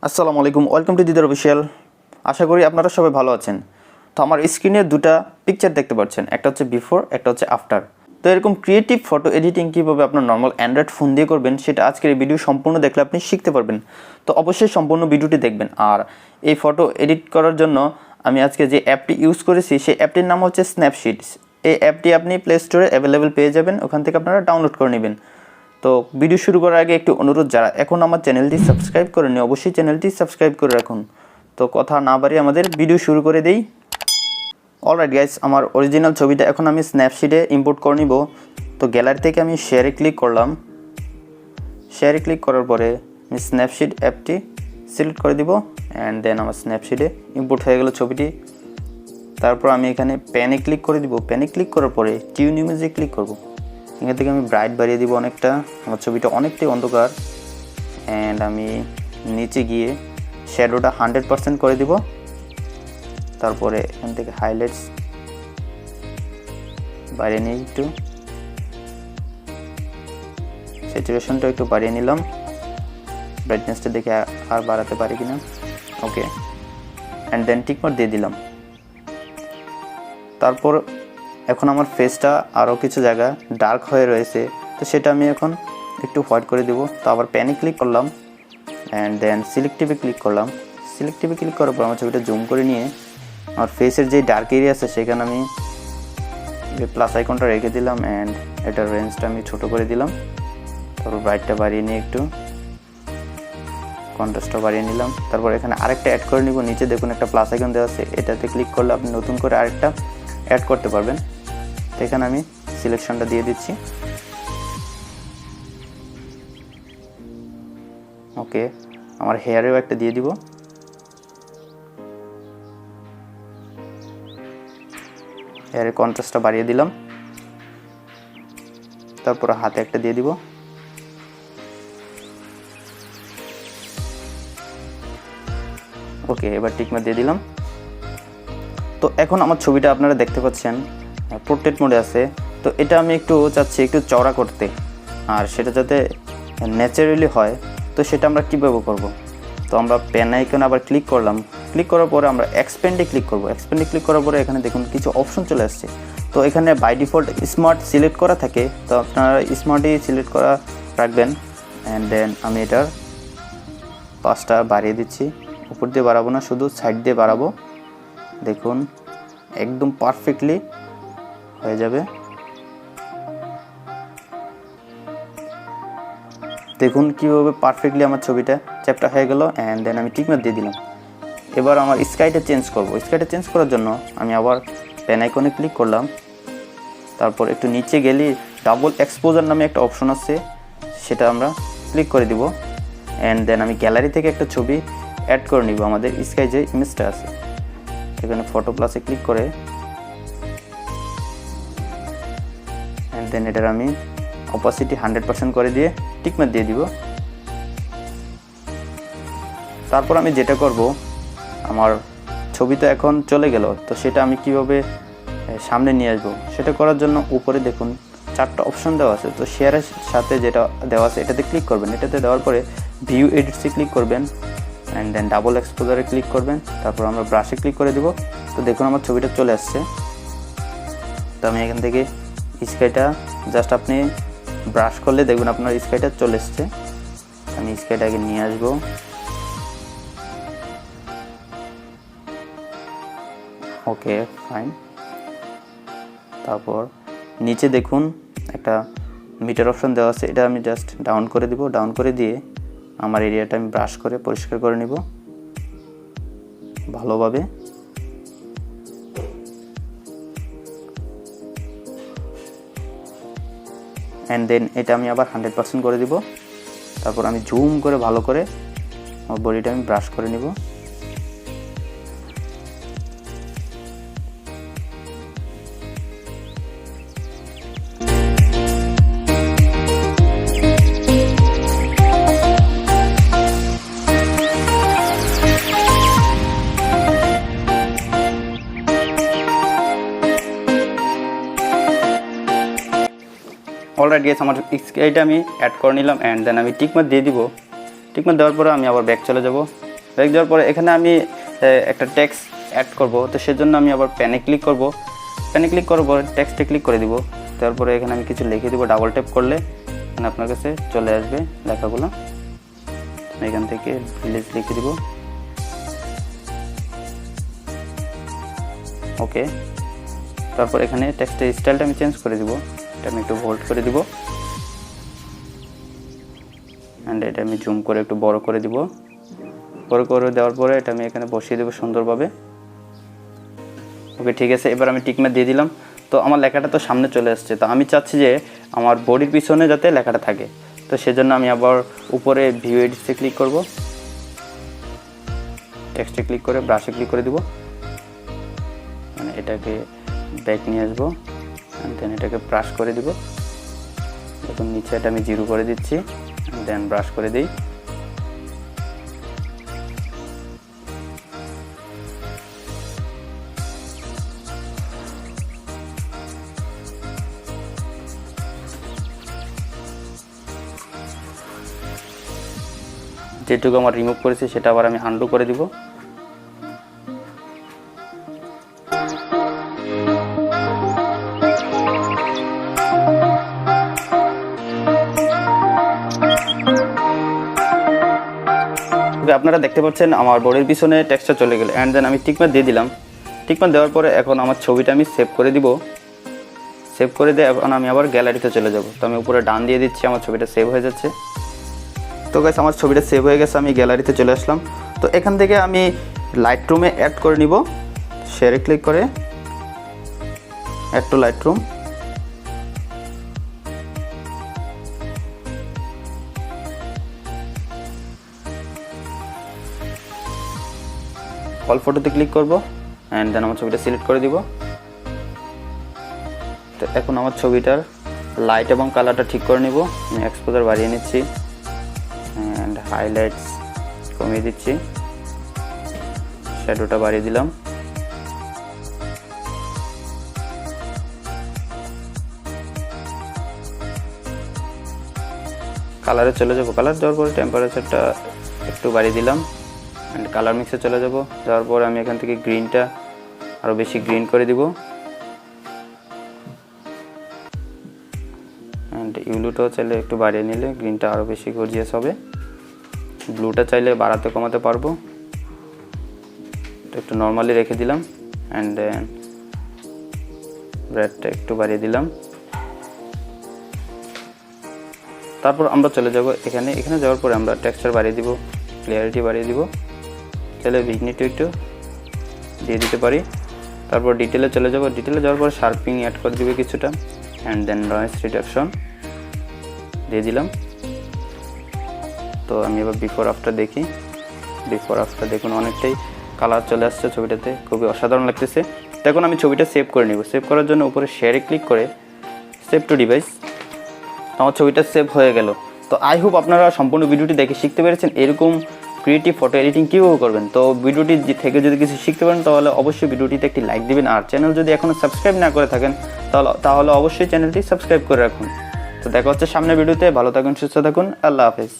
আসসালামু আলাইকুম, welcome to Didar official. আশা করি আপনারা সবাই ভালো আছেন। তো আমার স্ক্রিনে দুটা পিকচার দেখতে পাচ্ছেন, একটা হচ্ছে বিফোর, একটা হচ্ছে আফটার। তো এরকম ক্রিয়েটিভ ফটো এডিটিং কীভাবে আপনার নর্মাল অ্যান্ড্রয়েড ফোন দিয়ে করবেন সেটা আজকের এই ভিডিও সম্পূর্ণ দেখলে আপনি শিখতে পারবেন। তো অবশ্যই সম্পূর্ণ ভিডিওটি দেখবেন। আর এই ফটো এডিট করার জন্য আমি আজকে যে অ্যাপটি ইউজ করেছি সেই অ্যাপটির নাম হচ্ছে স্ন্যাপসিড। এই অ্যাপটি আপনি প্লে স্টোরে অ্যাভেলেবেল পেয়ে যাবেন, ওখান থেকে আপনারা ডাউনলোড করে নেবেন। তো ভিডিও শুরু করার আগে একটু অনুরোধ, যারা এখন আমার চ্যানেলটি সাবস্ক্রাইব করেনি অবশ্যই চ্যানেলটি সাবস্ক্রাইব করে রাখুন। তো কথা না বাড়িয়ে আমাদের ভিডিও শুরু করে দেই। অলরাইট গাইস, আমার অরিজিনাল ছবিটা এখন আমি স্ন্যাপসিডে ইম্পোর্ট করে নিব। তো গ্যালারি থেকে আমি শেয়ারে ক্লিক করলাম। শেয়ারে ক্লিক করার পরে আমি স্ন্যাপসিড অ্যাপটি সিলেক্ট করে দিব অ্যান্ড দেন আমার স্ন্যাপসিডে ইম্পোর্ট হয়ে গেল ছবিটি। তারপর আমি এখানে প্যানে ক্লিক করে দিব। প্যানে ক্লিক করার পরে টিউন ইমেজে ক্লিক করব। এখান থেকে আমি ব্রাইট বাড়িয়ে দিব অনেকটা, আমার ছবিটা অনেকটাই অন্ধকার। অ্যান্ড আমি নিচে গিয়ে শ্যাডোটা 100% করে দিব। তারপরে এখান থেকে হাইলাইটস বাড়িয়ে নিয়ে একটু স্যাচুরেশনটা একটু বাড়িয়ে নিলাম, ব্রাইটনেসটা দেখে আর বাড়াতে পারি কিনা। ওকে, অ্যান্ড দেন টিকমার্ক দিয়ে দিলাম। তারপর এখন আমার ফেসটা আরও কিছু জায়গা ডার্ক হয়ে রয়েছে, তো সেটা আমি এখন একটু হোয়াইট করে দেবো। তো আবার প্যানে ক্লিক করলাম অ্যান্ড দেন সিলেক্টিভে ক্লিক করলাম। সিলেক্টিভে ক্লিক করার পর আমার ছবিটা জুম করে নিয়ে আমার ফেসের যে ডার্ক এরিয়া আছে সেখানে আমি প্লাস আইকনটা রেখে দিলাম অ্যান্ড এটার রেঞ্জটা আমি ছোটো করে দিলাম। তারপর ব্রাইটটা বাড়িয়ে নিয়ে একটু কন্ট্রাস্টটা বাড়িয়ে নিলাম। তারপর এখানে আরেকটা অ্যাড করে নিব। নিচে দেখুন একটা প্লাস আইকন দেওয়া আছে, এটাতে ক্লিক করলে আপনি নতুন করে আরেকটা অ্যাড করতে পারবেন। তো এখানে আমি সিলেকশনটা দিয়ে দিচ্ছি। ওকে, আমার হেয়ারেও একটা দিয়ে দিব। হেয়ারের কন্ট্রাস্টটা বাড়িয়ে দিলাম। তারপর হাতে একটা দিয়ে দিব। ওকে, এবার টিকমার্ক দিয়ে দিলাম। তো এখন আমার ছবিটা আপনারা দেখতে পাচ্ছেন পোর্ট্রেট মোডে আছে। তো এটা আমি একটু চাচ্ছি একটু চওড়া করতে, আর সেটা যাতে ন্যাচারালি হয়। তো সেটা আমরা কীভাবে করব? তো আমরা পেন আইকনে আবার ক্লিক করলাম। ক্লিক করার পরে আমরা এক্সপ্যান্ডে ক্লিক করব। এক্সপ্যান্ডে ক্লিক করার পরে এখানে দেখুন কিছু অপশন চলে আসছে। তো এখানে বাই ডিফল্ট স্মার্ট সিলেক্ট করা থাকে, তো আপনারা স্মার্টই সিলেক্ট করা রাখবেন। অ্যান্ড দেন আমি এটার পাঁচটা বাড়িয়ে দিচ্ছি। উপর দিয়ে বাড়াবো না, শুধু সাইড দিয়ে বাড়াবো। দেখুন একদম পারফেক্টলি হয়ে যাবে। দেখুন কীভাবে পারফেক্টলি আমার ছবিটা চ্যাপটা হয়ে গেল। অ্যান্ড দেন আমি টিকমার্ক দিয়ে দিলাম। এবার আমার স্কাইটা চেঞ্জ করব। স্কাইটা চেঞ্জ করার জন্য আমি আবার পেন আইকনে ক্লিক করলাম। তারপর একটু নিচে গেলে ডাবল এক্সপোজার নামে একটা অপশন আছে, সেটা আমরা ক্লিক করে দিব। অ্যান্ড দেন আমি গ্যালারি থেকে একটা ছবি অ্যাড করে নিব। আমাদের স্কাই যে ইমেজটা আছে এখানে ফটো প্লাসে ক্লিক করে অ্যান্ড দেন এটার আমি অপাসিটি 100% করে দিয়ে টিকমার্ক দিয়ে দিব। তারপর আমি যেটা করব, আমার ছবি তো এখন চলে গেল, তো সেটা আমি কিভাবে সামনে নিয়ে আসবো সেটা করার জন্য উপরে দেখুন 4টা অপশন দেওয়া আছে। তো শেয়ারের সাথে যেটা দেওয়া আছে এটাতে ক্লিক করবেন। এটাতে দেওয়ার পরে ভিউ এডিটসে ক্লিক করবেন অ্যান্ড দেন ডাবল এক্সপোজারে ক্লিক করবেন। তারপর আমরা ব্রাশে ক্লিক করে দিব। তো দেখুন আমার ছবিটা চলে আসছে। তো আমি এখান থেকে স্কাইটা জাস্ট আপনি ব্রাশ করলে দেখবেন আপনার স্কাইটা চলে এসছে। আমি স্কাইটাকে নিয়ে আসবো। Okay fine. তারপর নিচে দেখুন একটা মিটার অপশন দেওয়া আছে, এটা আমি জাস্ট ডাউন করে দিব। ডাউন করে দিয়ে আমার এরিয়াটা আমি ব্রাশ করে পরিষ্কার করে নিব ভালোভাবে। অ্যান্ড দেন এটা আমি আবার 100% করে দিব। তারপর আমি জুম করে ভালো করে আমার বডিটা আমি ব্রাশ করে নিব। অলরাইট গেস, আমার স্কাইটা আমি অ্যাড করে নিলাম অ্যান্ড দেন আমি টিকমার্ক দিয়ে দিব। টিকমার্ক দেওয়ার পরে আমি আবার ব্যাক চলে যাব। ব্যাক যাওয়ার পরে এখানে আমি একটা টেক্সট অ্যাড করব, তো সেজন্য আমি আবার প্যানে ক্লিক করব। প্যানে ক্লিক করার পরে টেক্সটে ক্লিক করে দিব। তারপরে এখানে আমি কিছু লিখে দিব, ডাবল ট্যাপ করলে এখানে আপনার কাছে চলে আসবে লেখাগুলো। এখান থেকে ভিলেজ লিখে দিব, ওকে। তারপর এখানে টেক্সটের স্টাইলটা আমি চেঞ্জ করে দিব, এটা আমি একটু ভোল্ড করে দিব, অ্যান্ড এটা আমি জুম করে একটু বড় করে দিব। বড় করে দেওয়ার পরে এটা আমি এখানে বসিয়ে দেবো সুন্দরভাবে, ওকে ঠিক আছে। এবার আমি টিকমার্ক দিয়ে দিলাম। তো আমার লেখাটা তো সামনে চলে আসছে, তো আমি চাচ্ছি যে আমার বডির পিছনে যাতে লেখাটা থাকে, তো সেজন্য আমি আবার উপরে ভিউ এডিটসে ক্লিক করব, টেক্সটে ক্লিক করে ব্রাশে ক্লিক করে দিব, মানে এটাকে ব্যাক নিয়ে আসবো, দেন এটাকে ব্রাশ করে দিব। এখন নিচে এটা আমি 0 করে দিচ্ছি, দেন ব্রাশ করে দিই। যেটুকু আমার রিমুভ করেছি সেটা আবার আমি আনডু করে দিব। আপনারা দেখতে পাচ্ছেন আমার বডির পিছনে টেক্সটটা চলে গেল, অ্যান্ড দেন আমি টিকমার্ক দিয়ে দিলাম। টিকমার্ক দেওয়ার পরে এখন আমার ছবিটা আমি সেভ করে দিব। সেভ করে দিয়ে এখন আমি আবার গ্যালারিতে চলে যাব। তো আমি উপরে ডান দিয়ে দিচ্ছি, আমার ছবিটা সেভ হয়ে যাচ্ছে। তো গাইস আমার ছবিটা সেভ হয়ে গেছে, আমি গ্যালারিতে চলে আসলাম। তো এখান থেকে আমি লাইটরুমে অ্যাড করে নিব, শেয়ারে ক্লিক করে অ্যাড টু লাইটরুম। অল ফটোতে ক্লিক করব, অ্যান্ড দেন আমার ছবিটা সিলেক্ট করে দিব। তো এখন আমার ছবিটার লাইট এবং কালারটা ঠিক করে নিব। আমি এক্সপোজার বাড়িয়ে নিচ্ছি, অ্যান্ড হাইলাইটস কমিয়ে দিচ্ছি, শ্যাডোটা বাড়িয়ে দিলাম। কালারে চলে যাব, কালার দেওয়ার পরে টেম্পারেচারটা একটু বাড়িয়ে দিলাম, অ্যান্ড কালার মিক্সে চলে যাব। যাওয়ার পর আমি এখান থেকে গ্রিনটা আরও বেশি গ্রিন করে দিব, অ্যান্ড ইউলুটাও চাইলে একটু বাড়িয়ে নিলে গ্রিনটা আরও বেশি গর্জিয়াস হবে। ব্লুটা চাইলে বাড়াতে কমাতে পারবো, একটু নর্মালি রেখে দিলাম, অ্যান্ড দেন রেডটা একটু বাড়িয়ে দিলাম। তারপর আমরা চলে যাব এখানে যাওয়ার পরে আমরা টেক্সচার বাড়িয়ে দিব, ক্লিয়ারিটি বাড়িয়ে দিব, চাইলে ভিগনিটি একটু দিয়ে দিতে পারি। তারপর ডিটেলে চলে যাব, ডিটেলে যাওয়ার পর শার্পিং অ্যাড করে দিবে কিছুটা, অ্যান্ড দেন নয়েজ রিডাকশন দিয়ে দিলাম। তো আমি এবার বিফোর আফটার দেখি, বিফোর আফটার দেখুন অনেকটাই কালার চলে আসছে ছবিটাতে, খুবই অসাধারণ লাগতেছে। তো এখন আমি ছবিটা সেভ করে নিব। সেভ করার জন্য উপরে শেয়ারে ক্লিক করে সেভ টু ডিভাইস, আমার ছবিটা সেভ হয়ে গেল। তো আই হোপ আপনারা সম্পূর্ণ ভিডিওটি দেখে শিখতে পেরেছেন এরকম ক্রিয়েটিভ ফটো এডিটিং কীভাবে করবেন। তো ভিডিওটি থেকে যদি কিছু শিখতে পারেন তাহলে অবশ্যই ভিডিওটিতে একটি লাইক দিবেন, আর চ্যানেল যদি এখনও সাবস্ক্রাইব না করে থাকেন তাহলে অবশ্যই চ্যানেলটি সাবস্ক্রাইব করে রাখুন। তো দেখা হচ্ছে সামনের ভিডিওতে, ভালো থাকুন, সুস্থ থাকুন, আল্লাহ হাফেজ।